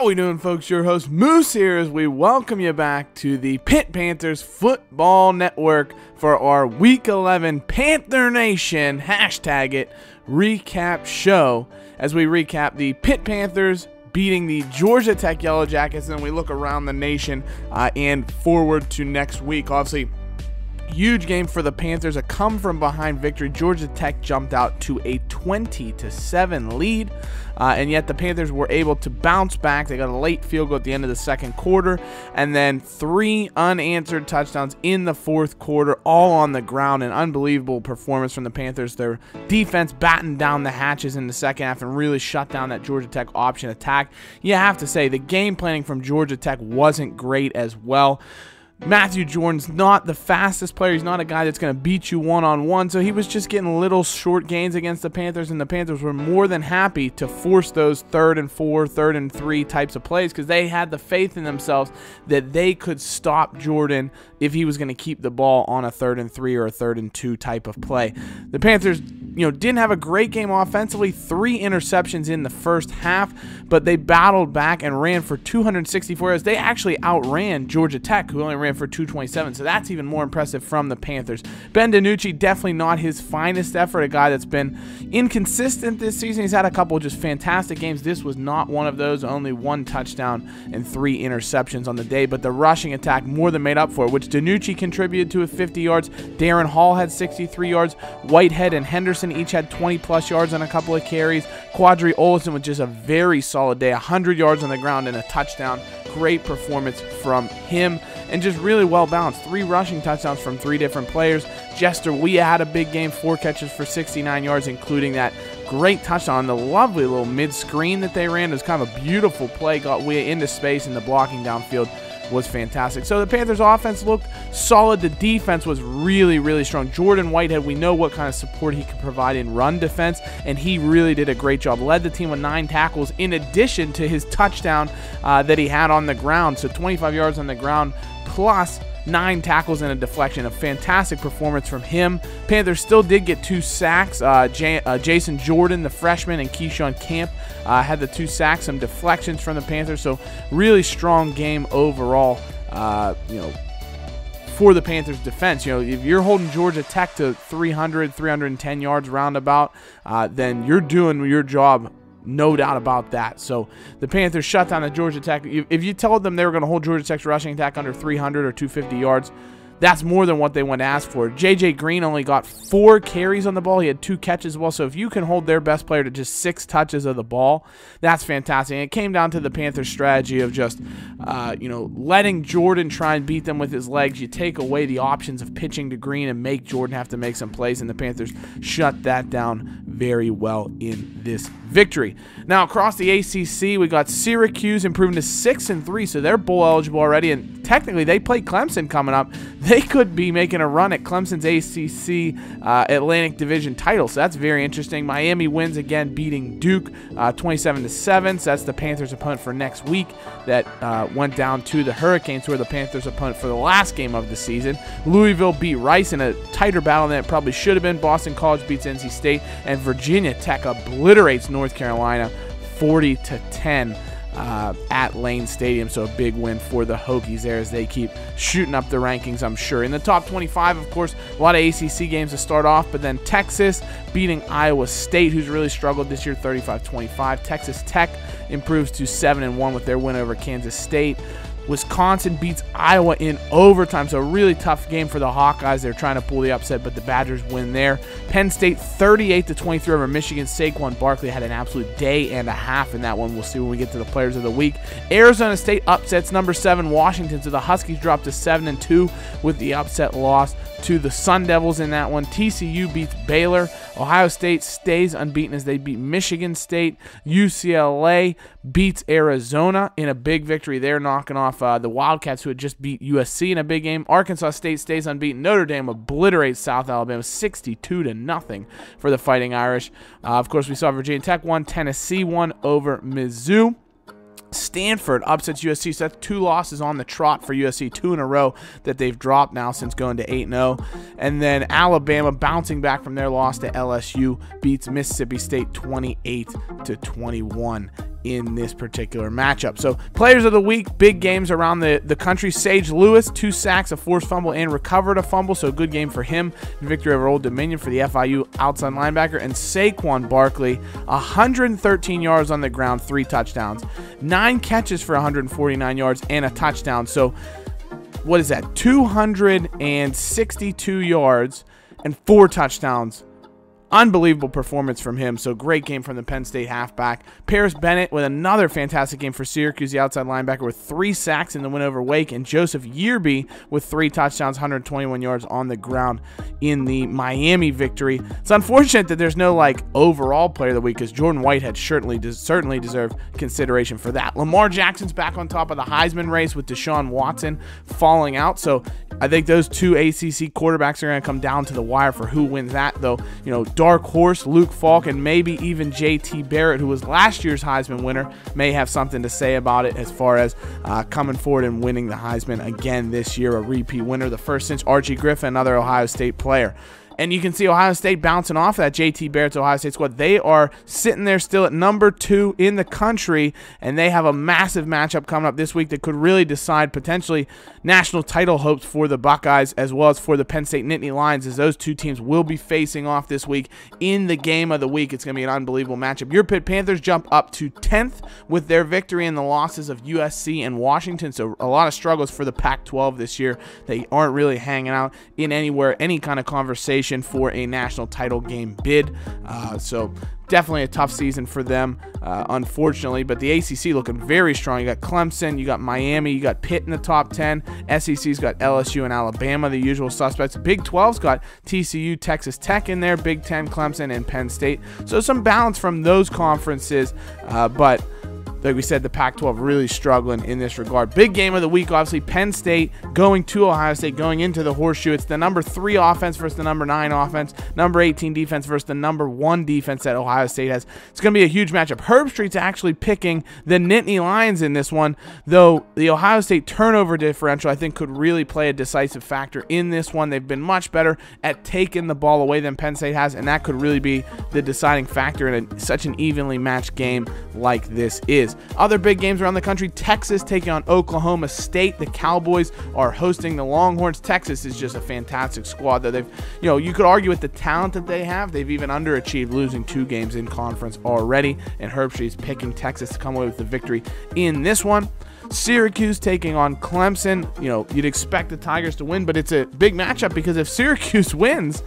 How we doing, folks? Your host Moose here as we welcome you back to the Pitt Panthers Football Network for our Week 11 Panther Nation #recap show as we recap the Pitt Panthers beating the Georgia Tech Yellow Jackets, and we look around the nation and forward to next week. Obviously, huge game for the Panthers, a come-from-behind victory. Georgia Tech jumped out to a 20-7 lead, and yet the Panthers were able to bounce back. They got a late field goal at the end of the second quarter, and then 3 unanswered touchdowns in the fourth quarter, all on the ground. An unbelievable performance from the Panthers. Their defense battened down the hatches in the second half and really shut down that Georgia Tech option attack. You have to say the game planning from Georgia Tech wasn't great as well. Matthew Jordan's not the fastest player. He's not a guy that's going to beat you one-on-one, so he was just getting little short gains against the Panthers, and the Panthers were more than happy to force those 3rd and 4, 3rd and 3 types of plays because they had the faith in themselves that they could stop Jordan if he was going to keep the ball on a 3rd and 3 or a 3rd and 2 type of play. The Panthers, didn't have a great game offensively, 3 interceptions in the first half, but they battled back and ran for 264 yards. They actually outran Georgia Tech, who only ran for 227, so that's even more impressive from the Panthers. Ben DiNucci, definitely not his finest effort, a guy that's been inconsistent this season. He's had a couple of just fantastic games. This was not one of those, only 1 touchdown and 3 interceptions on the day, but the rushing attack more than made up for it, which DiNucci contributed to with 50 yards. Darren Hall had 63 yards. Whitehead and Henderson each had 20-plus yards on a couple of carries. Quadri Olson with just a very solid day, 100 yards on the ground and a touchdown. Great performance from him, and just really well balanced. 3 rushing touchdowns from 3 different players. Jester Weah had a big game, 4 catches for 69 yards, including that great touchdown on the lovely little mid-screen that they ran. It was kind of a beautiful play, got Weah into space, and the blocking downfield was fantastic. So the Panthers offense looked solid. The defense was really, really strong. Jordan Whitehead, we know what kind of support he can provide in run defense, and he really did a great job. Led the team with 9 tackles in addition to his touchdown that he had on the ground. So 25 yards on the ground plus 9 tackles and a deflection. A fantastic performance from him. Panthers still did get 2 sacks. Jason Jordan, the freshman, and Keyshawn Camp had the 2 sacks, some deflections from the Panthers. So really strong game overall, for the Panthers defense. If you're holding Georgia Tech to 300, 310 yards roundabout, then you're doing your job. No doubt about that. So the Panthers shut down the Georgia Tech. If you told them they were going to hold Georgia Tech's rushing attack under 300 or 250 yards, that's more than what they went to ask for. J.J. Green only got 4 carries on the ball. He had 2 catches as well. So if you can hold their best player to just 6 touches of the ball, that's fantastic. And it came down to the Panthers' strategy of just, letting Jordan try and beat them with his legs. You take away the options of pitching to Green and make Jordan have to make some plays, and the Panthers shut that down very well in this victory. Now, across the ACC, we got Syracuse improving to 6-3, so they're bowl eligible already, and technically they play Clemson coming up. They could be making a run at Clemson's ACC Atlantic Division title, so that's very interesting. Miami wins again, beating Duke 27-7, so that's the Panthers' opponent for next week that went down to the Hurricanes, who are the Panthers' opponent for the last game of the season. Louisville beat Rice in a tighter battle than it probably should have been. Boston College beats NC State, and Virginia Tech obliterates North Carolina 40-10 at Lane Stadium. So a big win for the Hokies there as they keep shooting up the rankings, I'm sure. In the top 25, of course, a lot of ACC games to start off, but then Texas beating Iowa State, who's really struggled this year, 35-25. Texas Tech improves to 7-1 with their win over Kansas State. Wisconsin beats Iowa in overtime, so a really tough game for the Hawkeyes. They're trying to pull the upset, but the Badgers win there. Penn State 38-23 over Michigan. Saquon Barkley had an absolute day and a half in that one. We'll see when we get to the players of the week. Arizona State upsets number 7 Washington, so the Huskies drop to 7-2 with the upset loss to the Sun Devils in that one. TCU beats Baylor. Ohio State stays unbeaten as they beat Michigan State. UCLA beats Arizona in a big victory. They're knocking off the Wildcats, who had just beat USC in a big game. Arkansas State stays unbeaten. Notre Dame obliterates South Alabama 62-0 for the Fighting Irish. Of course, we saw Virginia Tech won. Tennessee won over Mizzou. Stanford upsets USC, so that's 2 losses on the trot for USC, 2 in a row that they've dropped now since going to 8-0. And then Alabama, bouncing back from their loss to LSU, beats Mississippi State 28-21 in this particular matchup. So players of the week, big games around the country. Sage Lewis, 2 sacks, a forced fumble, and recovered a fumble, so good game for him. Victory over Old Dominion for the FIU outside linebacker. And Saquon Barkley, 113 yards on the ground, 3 touchdowns, 9 catches for 149 yards, and a touchdown. So what is that? 262 yards and 4 touchdowns. Unbelievable performance from him. So great game from the Penn State halfback. Paris Bennett with another fantastic game for Syracuse, the outside linebacker, with 3 sacks in the win over Wake. And Joseph Yearby with 3 touchdowns, 121 yards on the ground in the Miami victory. It's unfortunate that there's no overall player of the week, because Jordan Whitehead certainly deserved consideration for that. Lamar Jackson's back on top of the Heisman race with Deshaun Watson falling out. So I think those 2 ACC quarterbacks are going to come down to the wire for who wins that, though. Dark horse Luke Falk and maybe even JT Barrett, who was last year's Heisman winner, may have something to say about it as far as coming forward and winning the Heisman again this year, a repeat winner, the first since Archie Griffin, another Ohio State player. And you can see Ohio State bouncing off that JT Barrett's Ohio State squad. They are sitting there still at number 2 in the country, and they have a massive matchup coming up this week that could really decide potentially national title hopes for the Buckeyes as well as for the Penn State Nittany Lions, as those 2 teams will be facing off this week in the game of the week. It's going to be an unbelievable matchup. Your Pitt Panthers jump up to 10th with their victory in the losses of USC and Washington, so a lot of struggles for the Pac-12 this year. They aren't really hanging out in any kind of conversation for a national title game bid. So definitely a tough season for them, unfortunately. But the ACC looking very strong. You got Clemson, you got Miami, you got Pitt in the top 10. SEC's got LSU and Alabama, the usual suspects. Big 12's got TCU, Texas Tech in there. Big 10, Clemson, and Penn State. So some balance from those conferences, but like we said, the Pac-12 really struggling in this regard. Big game of the week, obviously, Penn State going to Ohio State, going into the Horseshoe. It's the number 3 offense versus the number 9 offense, number 18 defense versus the number 1 defense that Ohio State has. It's going to be a huge matchup. Herbstreit's actually picking the Nittany Lions in this one, though the Ohio State turnover differential, I think, could really play a decisive factor in this one. They've been much better at taking the ball away than Penn State has, and that could really be the deciding factor in such an evenly matched game like this is. Other big games around the country: Texas taking on Oklahoma State. The Cowboys are hosting the Longhorns. Texas is just a fantastic squad, though. They've, you could argue with the talent that they have, they've even underachieved, losing 2 games in conference already. And Herbstreit is picking Texas to come away with the victory in this one. Syracuse taking on Clemson. You'd expect the Tigers to win, but it's a big matchup because if Syracuse wins,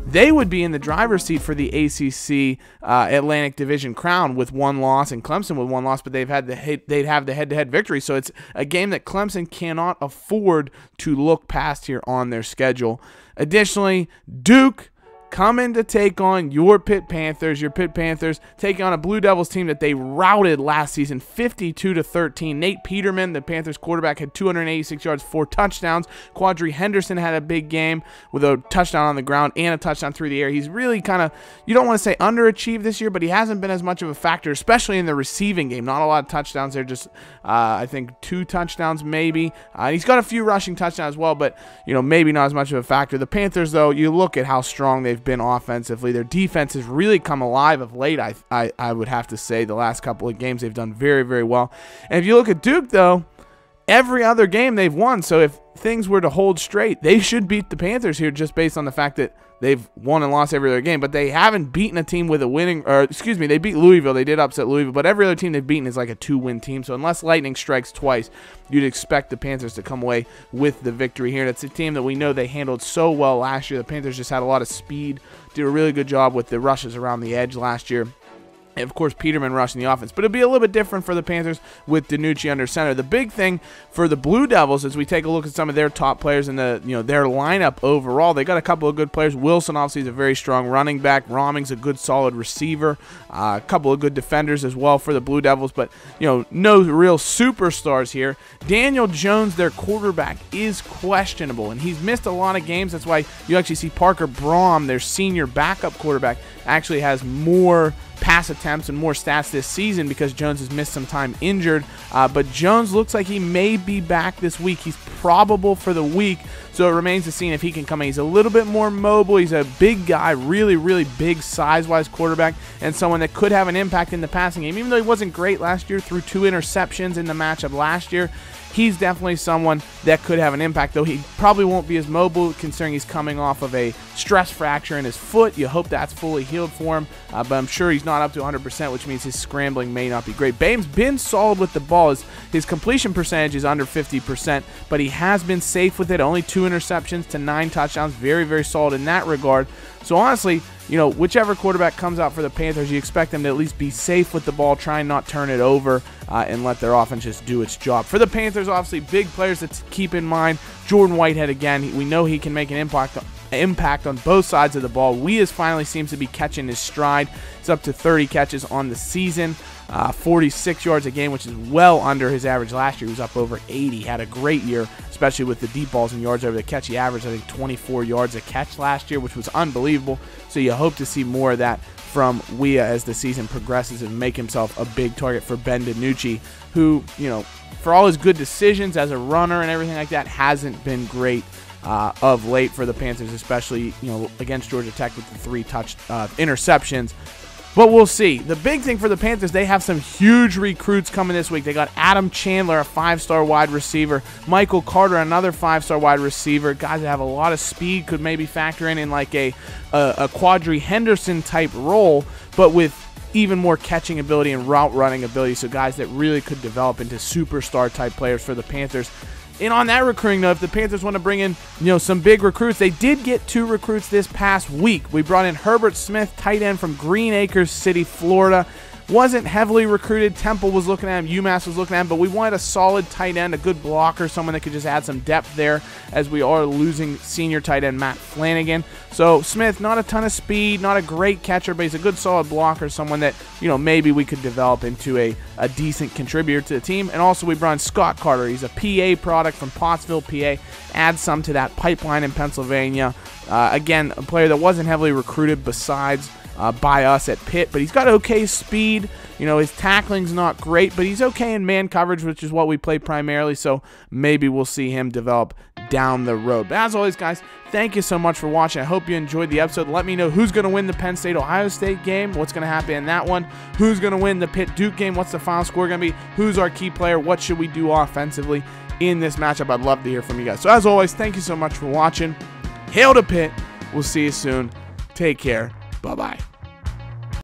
they would be in the driver's seat for the ACC Atlantic Division crown with 1 loss, and Clemson with 1 loss, but they'd have the head-to-head victory. So it's a game that Clemson cannot afford to look past here on their schedule. Additionally, Duke coming to take on your Pitt Panthers. Your Pitt Panthers taking on a Blue Devils team that they routed last season, 52-13. Nate Peterman, the Panthers quarterback, had 286 yards, 4 touchdowns. Quadri Henderson had a big game with a touchdown on the ground and a touchdown through the air. He's really kind of, you don't want to say underachieved this year, but he hasn't been as much of a factor, especially in the receiving game. Not a lot of touchdowns there, just I think 2 touchdowns maybe. He's got a few rushing touchdowns as well, but maybe not as much of a factor. The Panthers, though, you look at how strong they've been offensively. Their defense has really come alive of late. I would have to say the last couple of games they've done very, very well. And if you look at Duke, though, every other game they've won. So if things were to hold straight, they should beat the Panthers here just based on the fact that they've won and lost every other game. But they haven't beaten a team with a winning, or excuse me, they beat Louisville. They did upset Louisville, but every other team they've beaten is like a 2-win team. So unless lightning strikes twice, you'd expect the Panthers to come away with the victory here. That's a team that we know they handled so well last year. The Panthers just had a lot of speed, did a really good job with the rushes around the edge last year. And, of course, Peterman rushing the offense. But it'll be a little bit different for the Panthers with DiNucci under center. The big thing for the Blue Devils, as we take a look at some of their top players in the their lineup overall, they got a couple of good players. Wilson, obviously, is a very strong running back. Roming's a good, solid receiver. A couple of good defenders as well for the Blue Devils. But, no real superstars here. Daniel Jones, their quarterback, is questionable. And he's missed a lot of games. That's why you actually see Parker Braum, their senior backup quarterback, actually has more pass attempts and more stats this season because Jones has missed some time injured. But Jones looks like he may be back this week. He's probable for the week, so it remains to see if he can come in. He's a little bit more mobile. He's a big guy, really, really big size-wise quarterback, and someone that could have an impact in the passing game. Even though he wasn't great last year, threw 2 interceptions in the matchup last year, he's definitely someone that could have an impact, though he probably won't be as mobile considering he's coming off of a stress fracture in his foot. You hope that's fully healed for him, but I'm sure he's not up to 100%, which means his scrambling may not be great. Bame's been solid with the ball. His completion percentage is under 50%, but he has been safe with it. Only 2 interceptions to 9 touchdowns. Very, very solid in that regard. So honestly, you know, whichever quarterback comes out for the Panthers, you expect them to at least be safe with the ball, try and not turn it over, and let their offense just do its job. For the Panthers, obviously, big players to keep in mind. Jordan Whitehead, again, we know he can make an impact on both sides of the ball. Weas finally seems to be catching his stride. He's up to 30 catches on the season, 46 yards a game, which is well under his average last year. He was up over 80. Had a great year, especially with the deep balls and yards over the catch. He averaged, I think, 24 yards a catch last year, which was unbelievable. So you hope to see more of that from Weah as the season progresses and make himself a big target for Ben DiNucci, who, you know, for all his good decisions as a runner and everything like that, hasn't been great of late for the Panthers, especially, you know, against Georgia Tech with the 3 interceptions. But we'll see. The big thing for the Panthers, they have some huge recruits coming this week. They got Adam Chandler, a 5-star wide receiver. Michael Carter, another 5-star wide receiver. Guys that have a lot of speed, could maybe factor in like a Quadri Henderson type role, but with even more catching ability and route running ability. So guys that really could develop into superstar type players for the Panthers. And on that recruiting note, if the Panthers want to bring in, you know, some big recruits, they did get 2 recruits this past week. We brought in Herbert Smith, tight end from Green Acres City, Florida. Wasn't heavily recruited. Temple was looking at him. UMass was looking at him. But we wanted a solid tight end, a good blocker, someone that could just add some depth there as we are losing senior tight end Matt Flanagan. So Smith, not a ton of speed, not a great catcher, but he's a good solid blocker, someone that, you know, maybe we could develop into a decent contributor to the team. And also we brought in Scott Carter. He's a PA product from Pottsville, PA. Add some to that pipeline in Pennsylvania. Again, a player that wasn't heavily recruited besides by us at Pitt, but he's got okay speed. You know, his tackling's not great, but he's okay in man coverage, which is what we play primarily, so maybe we'll see him develop down the road. But as always, guys, thank you so much for watching. I hope you enjoyed the episode. Let me know who's going to win the Penn State-Ohio State game, what's going to happen in that one, who's going to win the Pitt-Duke game, what's the final score going to be, who's our key player, what should we do offensively in this matchup. I'd love to hear from you guys. So as always, thank you so much for watching. Hail to Pitt. We'll see you soon. Take care. Bye-bye.